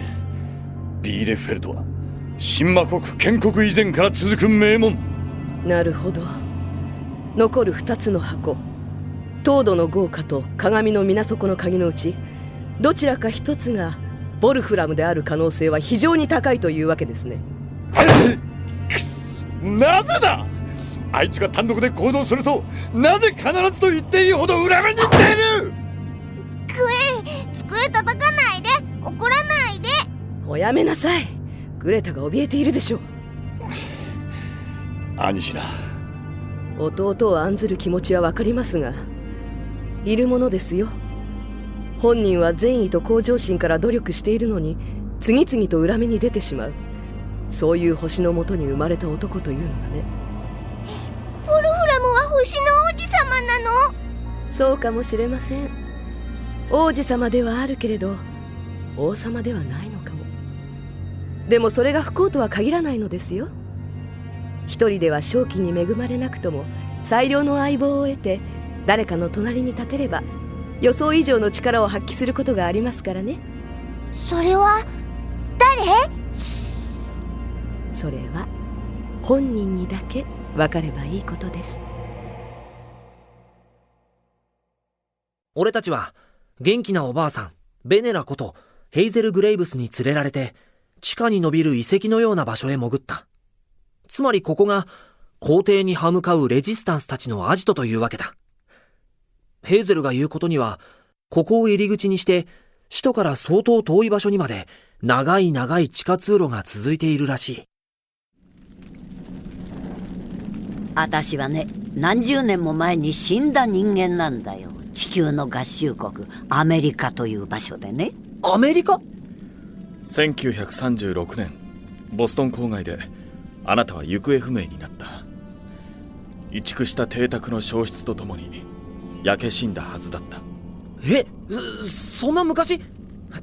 ビーレフェルトは神魔国建国以前から続く名門。なるほど。残る2つの箱、糖度の豪華と鏡の水底の鍵のうちどちらか1つがボルフラムである可能性は非常に高いというわけですね。なぜだ。あいつが単独で行動すると、なぜ必ずと言っていいほど裏目に出る。クエン、机叩かないで、怒らないで。おやめなさい。グレタが怯えているでしょう。兄氏な、弟を案ずる気持ちはわかりますが、いるものですよ。本人は善意と向上心から努力しているのに次々と裏目に出てしまう。そういう星のもとに生まれた男というのがね。ボルフラムは星の王子様なの？そうかもしれません。王子様ではあるけれど王様ではないのかも。でもそれが不幸とは限らないのですよ。一人では正気に恵まれなくとも最良の相棒を得て誰かの隣に立てれば予想以上の力を発揮することがありますからね。それは誰？それは本人にだけ分かればいいことです。俺たちは元気なおばあさんベネラことヘイゼル・グレイブスに連れられて地下に伸びる遺跡のような場所へ潜った。つまりここが皇帝に歯向かうレジスタンスたちのアジトというわけだ。ヘイゼルが言うことには、ここを入り口にして首都から相当遠い場所にまで長い長い地下通路が続いているらしい。私はね、何十年も前に死んだ人間なんだよ。地球の合衆国アメリカという場所でね。アメリカ？1936年ボストン郊外であなたは行方不明になった。移築した邸宅の焼失とともに焼け死んだはずだった。え、そんな昔？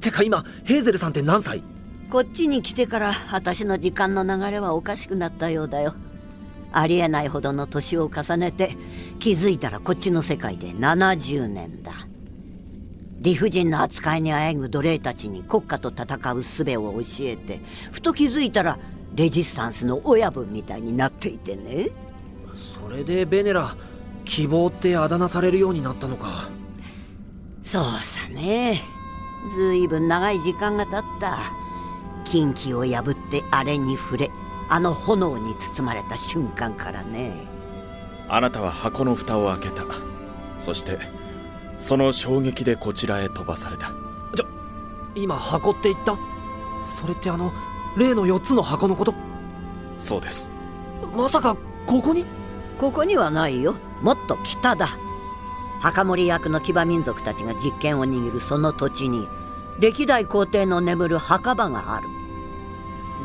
てか今ヘイゼルさんって何歳？こっちに来てから私の時間の流れはおかしくなったようだよ。ありえないほどの年を重ねて気づいたらこっちの世界で70年だ。理不尽な扱いにあえぐ奴隷たちに国家と戦う術を教えて、ふと気づいたらレジスタンスの親分みたいになっていてね。それでベネラ、希望ってあだ名されるようになったのか。そうさね。ずいぶん長い時間が経った。禁忌を破ってあれに触れ、あの炎に包まれた瞬間からね。あなたは箱の蓋を開けた。そしてその衝撃でこちらへ飛ばされた。今箱って言った？それって例の4つの箱のこと？そうです。まさかここに？ここにはないよ。もっと北だ。墓守役の騎馬民族たちが実権を握るその土地に歴代皇帝の眠る墓場がある。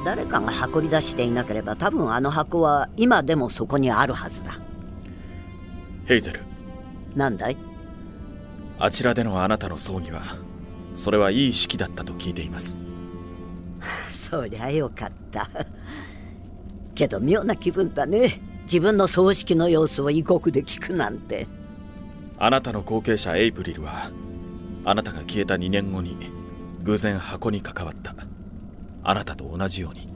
誰かが運び出していなければ多分あの箱は今でもそこにあるはずだ。ヘイゼル。なんだい？あちらでのあなたの葬儀はそれはいい式だったと聞いています。そりゃよかったけど妙な気分だね。自分の葬式の様子を異国で聞くなんて。あなたの後継者エイプリルはあなたが消えた2年後に偶然箱に関わった。あなたと同じように。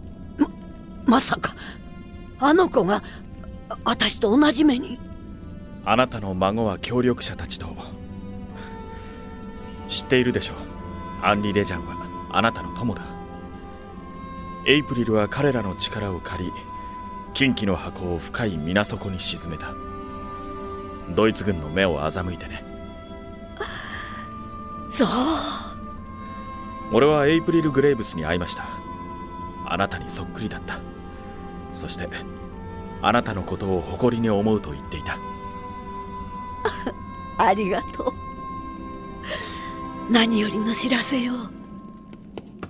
まさかあの子が私と同じ目に。あなたの孫は協力者たちと。知っているでしょう。アンリ・レジャンはあなたの友だ。エイプリルは彼らの力を借り、禁忌の箱を深い水底に沈めた。ドイツ軍の目を欺いてね。そう。俺はエイプリル・グレイブスに会いました。あなたにそっくりだった。そしてあなたのことを誇りに思うと言っていた。ありがとう。何よりの知らせよ。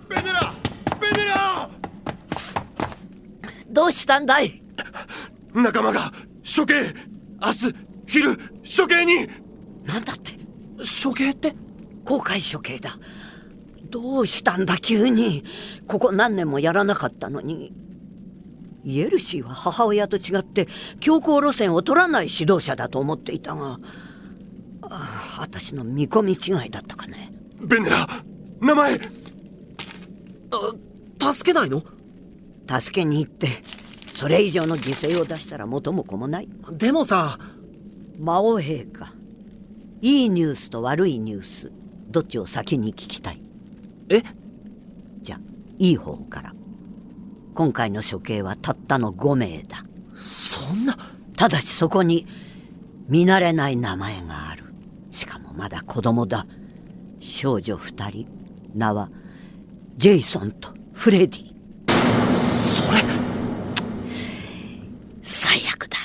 ベネラ！ベネラ！どうしたんだい？仲間が処刑！明日昼処刑に！なんだって？処刑って？公開処刑だ。どうしたんだ急に。ここ何年もやらなかったのに。イエルシーは母親と違って強硬路線を取らない指導者だと思っていたが、私の見込み違いだったかね。ベネラ、名前。助けないの？助けに行ってそれ以上の犠牲を出したら元も子もない。でもさ、魔王陛下、いいニュースと悪いニュースどっちを先に聞きたい？え？じゃあいい方から。今回の処刑はたったの5名だ。そんな。ただしそこに見慣れない名前がある。しかもまだ子供だ。少女2人、名はジェイソンとフレディ。それ最悪だ。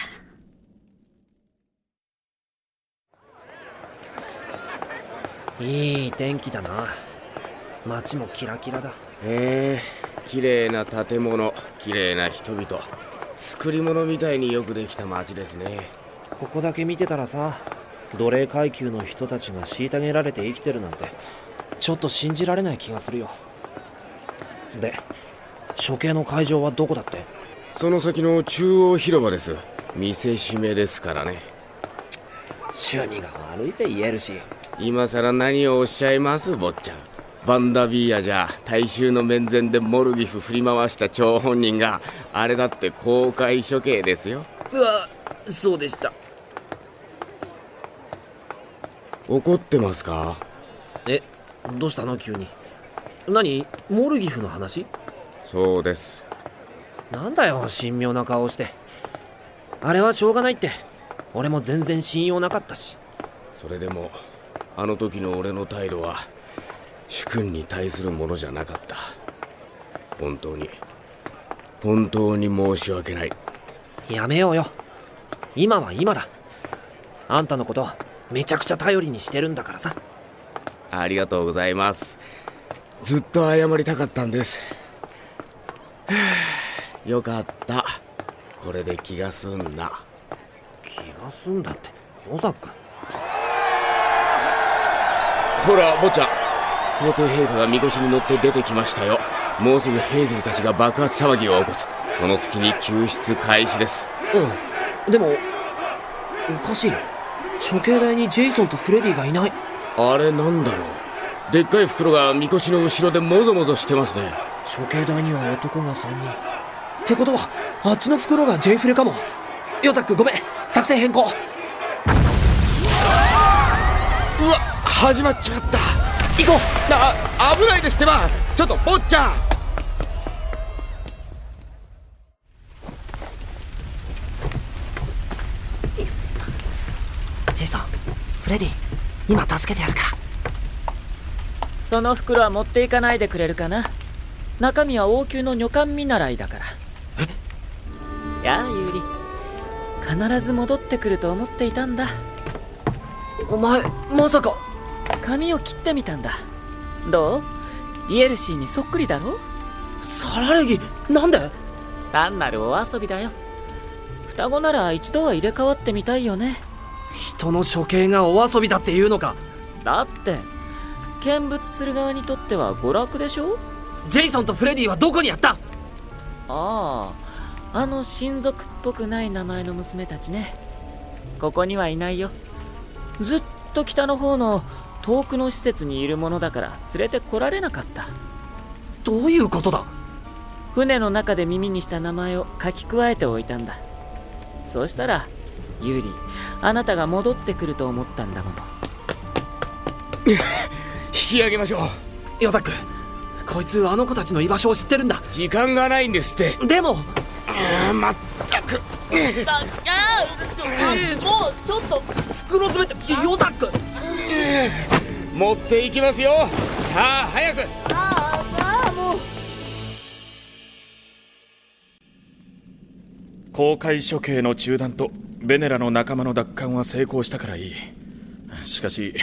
いい天気だな。街もキラキラだ。綺麗な建物、綺麗な人々、作り物みたいによくできた街ですね。ここだけ見てたらさ、奴隷階級の人たちが虐げられて生きてるなんてちょっと信じられない気がするよ。で、処刑の会場はどこだって？その先の中央広場です。見せしめですからね。趣味が悪いぜイエルシー。今さら何をおっしゃいます坊ちゃん。バンダビーヤじゃ大衆の面前でモルギフ振り回した張本人があれだって公開処刑ですよ。うわ、そうでした。怒ってますか？え、どうしたの急に。何、モルギフの話？そうです。なんだよ神妙な顔をして。あれはしょうがないって。俺も全然信用なかったし。それでもあの時の俺の態度は主君に対するものじゃなかった。本当に申し訳ない。やめようよ。今は今だ。あんたのことめちゃくちゃ頼りにしてるんだからさ。ありがとうございます。ずっと謝りたかったんです。よかった。これで気が済んだ。気が済んだって野ザック。ほら坊ちゃん、皇帝陛下がみこしに乗って出てきましたよ。もうすぐヘーゼルたちが爆発騒ぎを起こす。その隙に救出開始です。でもおかしい。処刑台にジェイソンとフレディがいない。あれなんだろう。でっかい袋がみこしの後ろでもぞもぞしてますね。処刑台には男が3人ってことは、あっちの袋がジェイフレかも。ヨザックごめん、作戦変更。うわ、始まっちまった。行こう。危ないですってば。ちょっと坊ちゃん。ジェイソン、フレディ、今助けてやるから。その袋は持っていかないでくれるかな。中身は王宮の女官見習いだから。やあユーリ、必ず戻ってくると思っていたんだ。お前まさか。髪を切ってみたんだ。どう？イエルシーにそっくりだろ？サラレギ、なんで？単なるお遊びだよ。双子なら一度は入れ替わってみたいよね。人の処刑がお遊びだっていうのか？だって見物する側にとっては娯楽でしょ？ジェイソンとフレディはどこにやった？あの親族っぽくない名前の娘たちね。ここにはいないよ。ずっと北の方の遠くの施設にいるものだから連れてこられなかった。どういうことだ？船の中で耳にした名前を書き加えておいたんだ。そうしたらユーリ、あなたが戻ってくると思ったんだもの。引き上げましょう。ヨザック、こいつあの子たちの居場所を知ってるんだ。時間がないんですって。でもまったく。もうちょっと袋詰めて。ヨザック、持っていきますよ。さあ早く。もう公開処刑の中断とベネラの仲間の奪還は成功したからいい。しかし、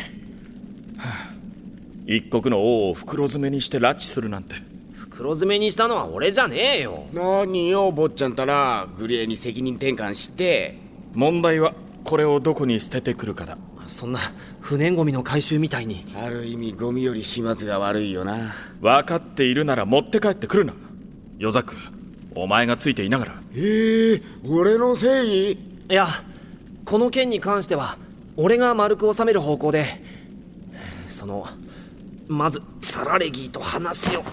一国の王を袋詰めにして拉致するなんて。袋詰めにしたのは俺じゃねえよ。何よ坊ちゃんたら、グレーに責任転換して。問題はこれをどこに捨ててくるかだ。そんな不燃ゴミの回収みたいに。ある意味ゴミより始末が悪いよな。分かっているなら持って帰ってくるな。ヨザック、お前がついていながら。俺のせい？いや、この件に関しては俺が丸く収める方向で、まずサラレギーと話を。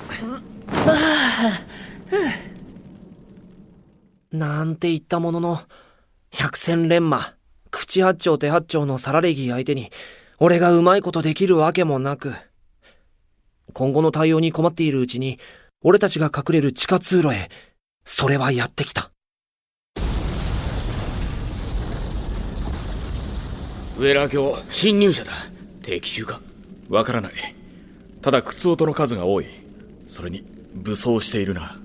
なんて言ったものの、百戦錬磨、口八丁手八丁のサラレギー相手に俺がうまいことできるわけもなく、今後の対応に困っているうちに俺たちが隠れる地下通路へそれはやってきた。ウェラー卿、侵入者だ。敵襲か？わからない。ただ靴音の数が多い。それに武装しているな。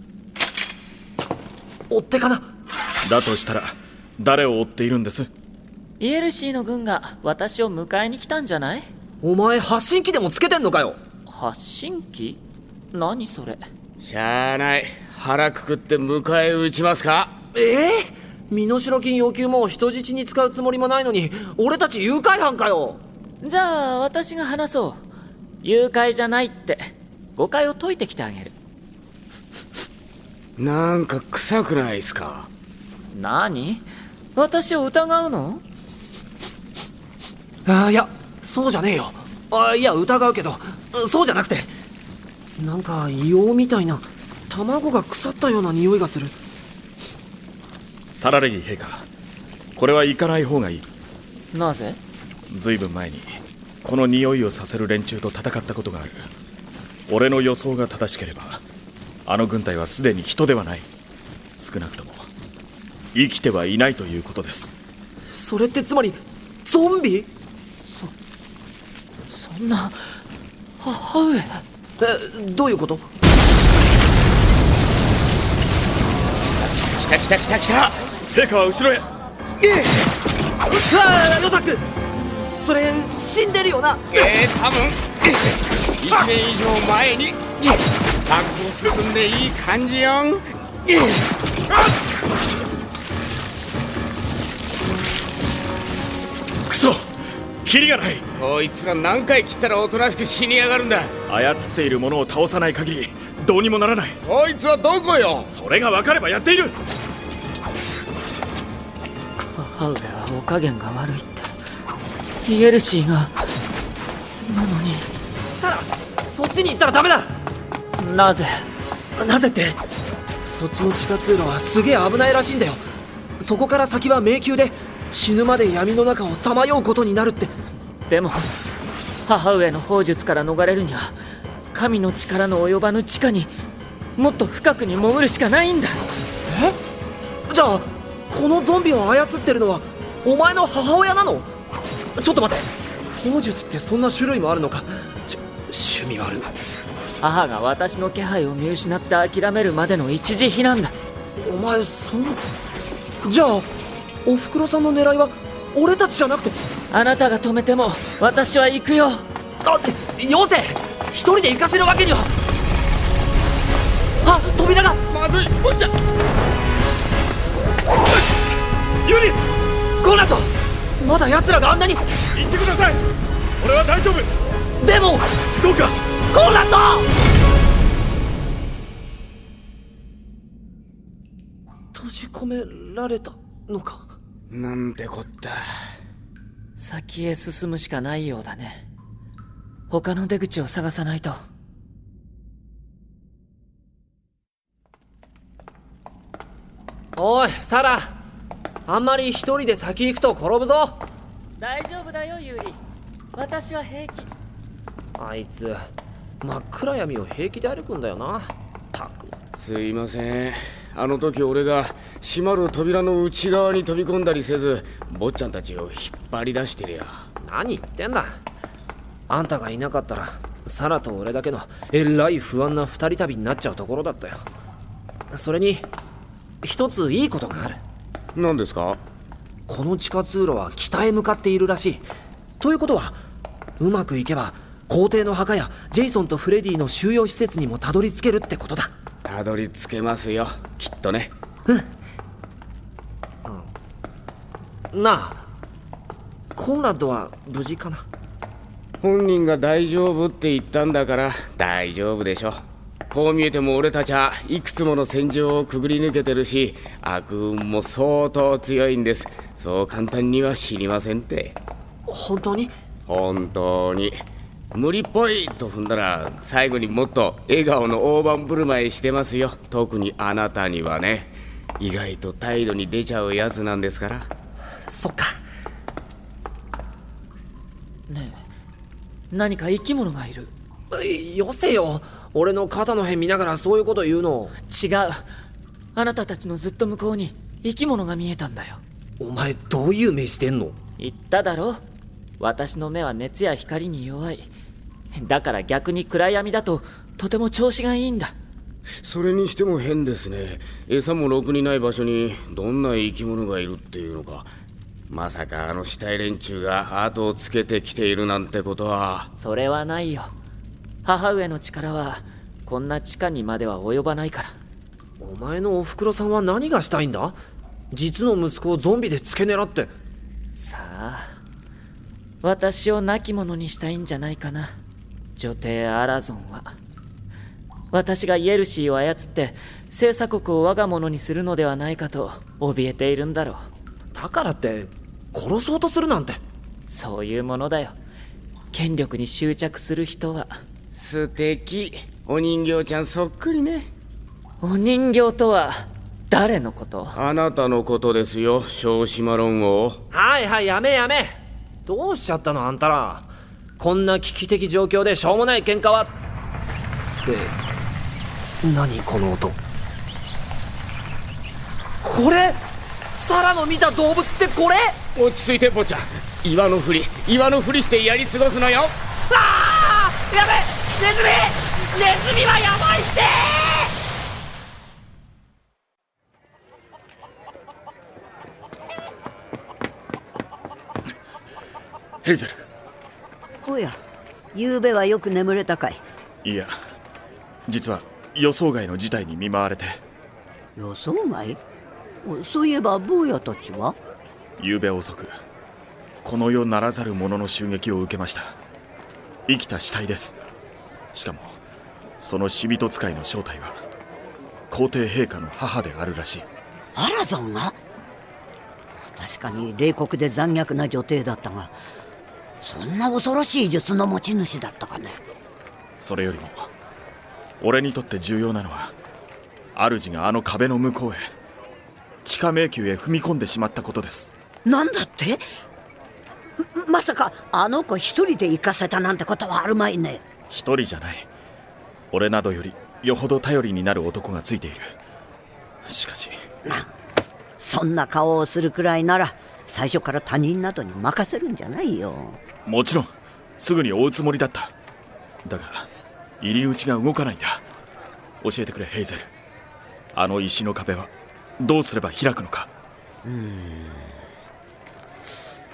追ってかな？だとしたら誰を追っているんです？イエルシーの軍が私を迎えに来たんじゃない？お前発信機でもつけてんのかよ。発信機？何それ？しゃあない。腹くくって迎え撃ちますか？身代金要求も人質に使うつもりもないのに、俺たち誘拐犯かよ。じゃあ私が話そう。誘拐じゃないって誤解を解いてきてあげる。なんか臭くないっすか？何？私を疑うの？いや、そうじゃねえよ。いや、疑うけど、そうじゃなくて、なんか硫黄みたいな卵が腐ったような匂いがする。サラレギ陛下、これは行かない方がいい。なぜ？ずいぶん前にこの匂いをさせる連中と戦ったことがある。俺の予想が正しければ、あの軍隊はすでに人ではない。少なくとも生きてはいないということです。それってつまりゾンビ？そんな。母上。どういうこと？来た来た来た来た。陛下は後ろへ。ロザック、それ死んでるよな。多分1年以上前に覚悟進んでいい感じよん。クソ、キリがない。こいつら何回切ったらおとなしく死にやがるんだ。操っているものを倒さない限りどうにもならない。そいつはどこよ？それが分かればやっている。母上はお加減が悪いって言えるシーが。なのに。サラ、そっちに行ったらダメだ。なぜ？なぜって、そっちの地下通路はすげえ危ないらしいんだよ。そこから先は迷宮で死ぬまで闇の中をさまようことになるって。でも母上の砲術から逃れるには神の力の及ばぬ地下にもっと深くに潜るしかないんだ。じゃあこのゾンビを操ってるのはお前の母親なの？ちょっと待って、砲術ってそんな種類もあるのか？趣味悪い。母が私の気配を見失って諦めるまでの一時避難だ。お前じゃあおふくろさんの狙いは俺たちじゃなくて？あなたが止めても私は行くよ。よせ、一人で行かせるわけには。扉がまずい。おっちゃん、ユリ、コナト、まだ奴らがあんなに。行ってください。俺は大丈夫。でもどうか。コナト！閉じ込められたのか？なんてこった。先へ進むしかないようだね。他の出口を探さないと。おいサラ、あんまり一人で先行くと転ぶぞ。大丈夫だよユーリ、私は平気。あいつ真っ暗闇を平気で歩くんだよな。たく。すいません、あの時俺が閉まる扉の内側に飛び込んだりせず、坊ちゃんたちを引っ張り出してりゃ。何言ってんだ。あんたがいなかったらサラと俺だけのえらい不安な二人旅になっちゃうところだったよ。それに一ついいことがある。何ですか？この地下通路は北へ向かっているらしい。ということはうまくいけば皇帝の墓やジェイソンとフレディの収容施設にもたどり着けるってことだ。たどり着けますよ、きっとね。なあ、コンラッドは無事かな？本人が大丈夫って言ったんだから大丈夫でしょ。こう見えても俺たちはいくつもの戦場をくぐり抜けてるし、悪運も相当強いんです。そう簡単には死にませんって。本当に？本当に。無理っぽいと踏んだら最後にもっと笑顔の大盤振る舞いしてますよ。特にあなたにはね。意外と態度に出ちゃうやつなんですから。そっか。ねえ、何か生き物がいる。よせよ、俺の肩の辺見ながらそういうこと言うの。違う、あなたたちのずっと向こうに生き物が見えたんだよ。お前どういう目してんの？言っただろ、私の目は熱や光に弱い。だから逆に暗闇だととても調子がいいんだ。それにしても変ですね。餌もろくにない場所にどんな生き物がいるっていうのか。まさかあの死体連中が後をつけてきているなんてことは。それはないよ。母上の力はこんな地下にまでは及ばないから。お前のおふくろさんは何がしたいんだ？実の息子をゾンビで付け狙って。さあ、私を亡き者にしたいんじゃないかな、女帝アラゾンは。私がイエルシーを操って聖鎖国を我が物にするのではないかと怯えているんだろう。だからって殺そうとするなんて。そういうものだよ、権力に執着する人は。素敵。お人形ちゃんそっくりね。お人形とは誰のこと？あなたのことですよ、小島論王。はいはい、やめやめ。どうしちゃったのあんたら。こんな危機的状況でしょうもない喧嘩は。で、何この音。これサラの見た動物ってこれ？落ち着いて坊ちゃん。岩のふりしてやり過ごすのよ。ああ、やべ、ネズミはやばいって。ヘイゼル。おや、昨べはよく眠れたかい？いや、実は予想外の事態に見舞われて。予想外？そういえば坊やたちは？昨べ遅く、この世ならざる者の襲撃を受けました。生きた死体です。しかもその死人使いの正体は皇帝陛下の母であるらしい。アラゾンが？確かに冷酷で残虐な女帝だったが、そんな恐ろしい術の持ち主だったかね。それよりも俺にとって重要なのは、主があの壁の向こうへ、地下迷宮へ踏み込んでしまったことです。なんだって？まさかあの子一人で行かせたなんてことはあるまいね。一人じゃない。俺などよりよほど頼りになる男がついている。しかしそんな顔をするくらいなら最初から他人などに任せるんじゃないよ。もちろんすぐに追うつもりだった。だが入り口が動かないんだ。教えてくれヘイゼル。あの石の壁はどうすれば開くのか。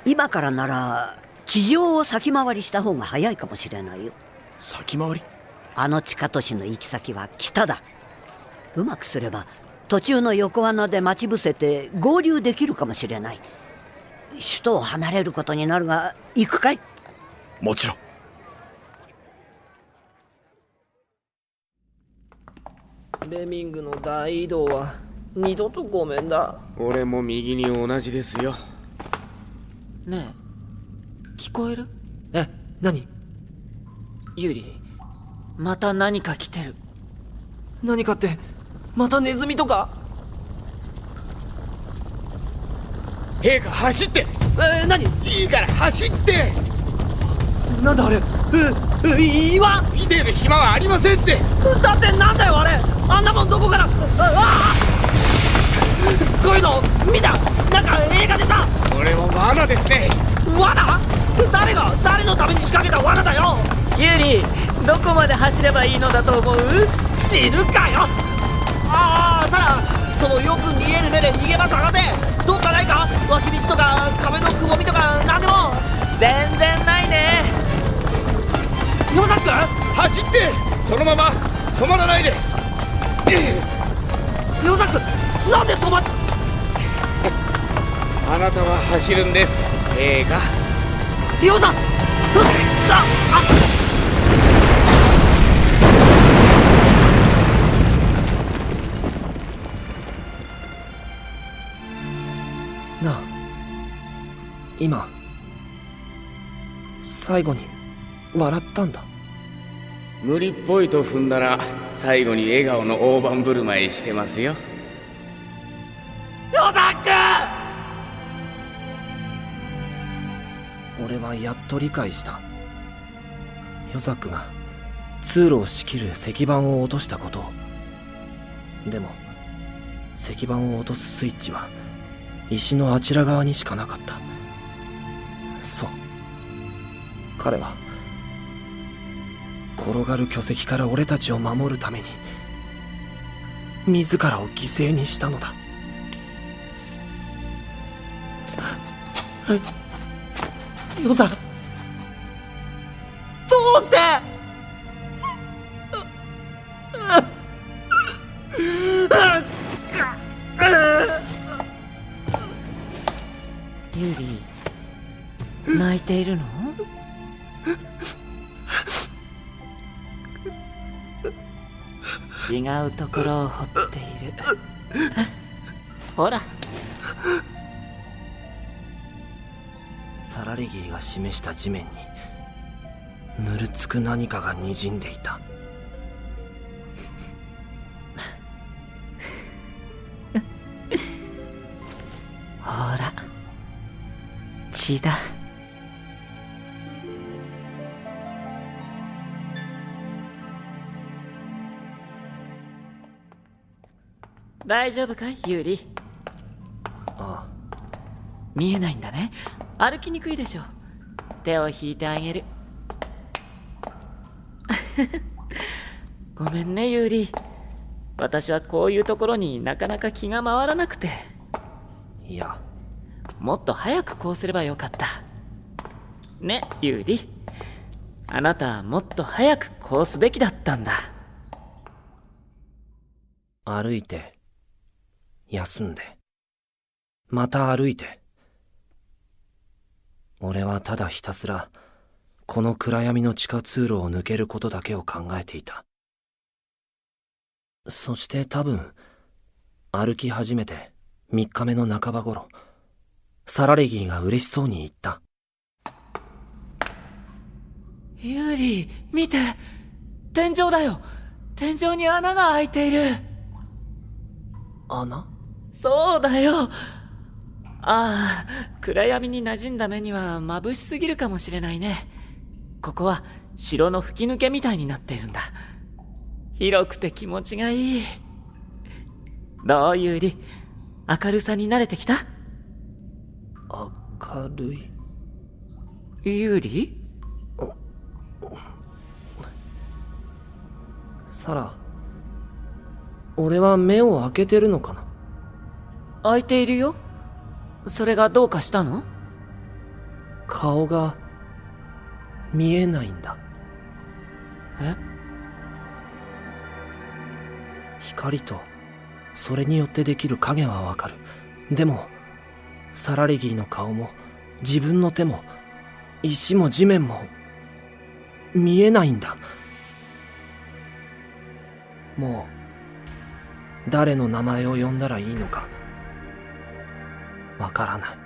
今からなら地上を先回りした方が早いかもしれないよ。先回り？あの地下都市の行き先は北だ。うまくすれば途中の横穴で待ち伏せて合流できるかもしれない。首都を離れることになるが行くかい？もちろん。レミングの大移動は二度とごめんだ。俺も右に同じですよ。ねえ、聞こえる？え、何？ユーリ、また何か来てる。何かって、またネズミとか？陛下走って。何？いいから走って。なんだあれ？岩？見てる暇はありませんって。だってなんだよあれ。あんなもんどこから？こういうの見た？なんか映画でさ。これは罠ですね。罠？誰のために仕掛けた罠だよ。ユーリ、どこまで走ればいいのだと思う？知るかよ。さあ、そのよく見える目で逃げ場探せ。どっかないか？脇道とか壁のくぼみとか何でも。全然ないね。ヨザック？走って。そのまま止まらないで。ヨザック、なんで止まっあなたは走るんです、映画。ヨザ！なあ、今最後に笑ったんだ。無理っぽいと踏んだら最後に笑顔の大盤振る舞いしてますよ。ヨザック！俺はやっと理解した。ヨザックが通路を仕切る石板を落としたことを。でも石板を落とすスイッチは石のあちら側にしかなかった。そう、彼は転がる巨石から俺たちを守るために自らを犠牲にしたのだ。ヨザ、どうして？ユーリ、泣いているの？違うところを掘っている。ほら。サラレギーが示した地面にぬるつく何かが滲んでいた。ほら、血だ。大丈夫かい、ユーリ？ああ。見えないんだね。歩きにくいでしょ。手を引いてあげる。ごめんね、ユーリ。私はこういうところになかなか気が回らなくて。いや、もっと早くこうすればよかった。ね、ユーリ。あなたはもっと早くこうすべきだったんだ。歩いて、休んで、また歩いて。俺はただひたすら、この暗闇の地下通路を抜けることだけを考えていた。そして多分、歩き始めて3日目の半ば頃、サラレギーが嬉しそうに言った。ユーリ、見て。天井だよ。天井に穴が開いている。穴？そうだよ。ああ、暗闇に馴染んだ目には眩しすぎるかもしれないね。ここは城の吹き抜けみたいになっているんだ。広くて気持ちがいい。どう、ユーリ？明るさに慣れてきた？明るい？ユーリ？サラ、俺は目を開けてるのかな？開いているよ。それがどうかしたの？顔が見えないんだ。え？光とそれによってできる影はわかる。でもサラレギーの顔も自分の手も石も地面も見えないんだ。もう誰の名前を呼んだらいいのかわからない。